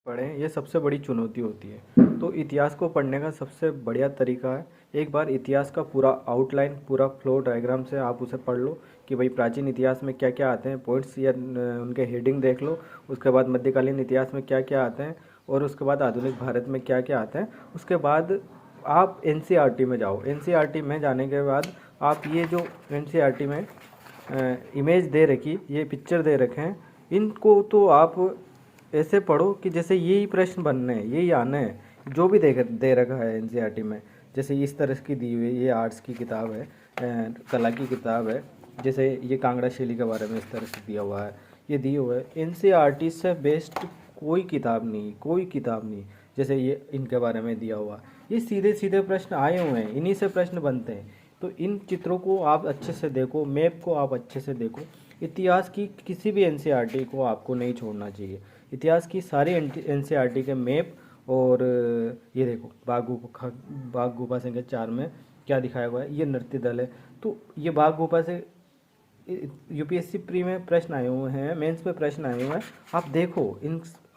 पढ़ें, ये सबसे बड़ी चुनौती होती है। तो इतिहास को पढ़ने का सबसे बढ़िया तरीका है, एक बार इतिहास का पूरा आउटलाइन, पूरा फ्लो डायग्राम से आप उसे पढ़ लो कि भाई प्राचीन इतिहास में क्या क्या आते हैं पॉइंट्स, या उनके हेडिंग देख लो। उसके बाद मध्यकालीन इतिहास में क्या क्या आते हैं, और उसके बाद आधुनिक भारत में क्या क्या आते हैं। उसके बाद आप एनसीईआरटी में जाओ। एनसीईआरटी में जाने के बाद आप ये जो एनसीईआरटी में इमेज दे रखी, ये पिक्चर दे रखे हैं, इनको तो आप ऐसे पढ़ो कि जैसे यही प्रश्न बनने हैं, यही आने हैं, जो भी दे रखा है एनसीईआरटी में। जैसे इस तरह की दी हुई है, ये आर्ट्स की किताब है, कला की किताब है। जैसे ये कांगड़ा शैली के बारे में इस तरह से दिया हुआ है, ये दिए हुए है। एनसीईआरटी से बेस्ट कोई किताब नहीं, कोई किताब नहीं। जैसे ये इनके बारे में दिया हुआ, ये सीधे सीधे प्रश्न आए हुए हैं, इन्हीं से प्रश्न बनते हैं। तो इन चित्रों को आप अच्छे से देखो, मैप को आप अच्छे से देखो। इतिहास की किसी भी एनसीईआरटी को आपको नहीं छोड़ना चाहिए। इतिहास की सारी एनसीईआरटी के मैप, और ये देखो बाघ गुफा संख्या 4 में क्या दिखाया हुआ है, ये नृत्य दल है। तो ये बाघ गुफा से यूपीएससी प्री में प्रश्न आए हुए हैं, मेंस में प्रश्न आए हुए हैं। आप देखो,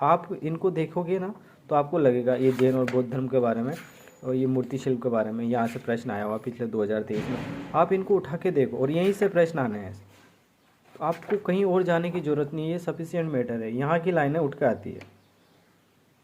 आप इनको देखोगे ना तो आपको लगेगा ये जैन और बौद्ध धर्म के बारे में, और ये मूर्ति शिल्प के बारे में यहाँ से प्रश्न आया हुआ पिछले 2023 में। आप इनको उठा के देखो, और यहीं से प्रश्न आने हैं। आपको कहीं और जाने की ज़रूरत नहीं है, ये सफिशिएंट मैटर है, यहाँ की लाइनें उठ के आती है।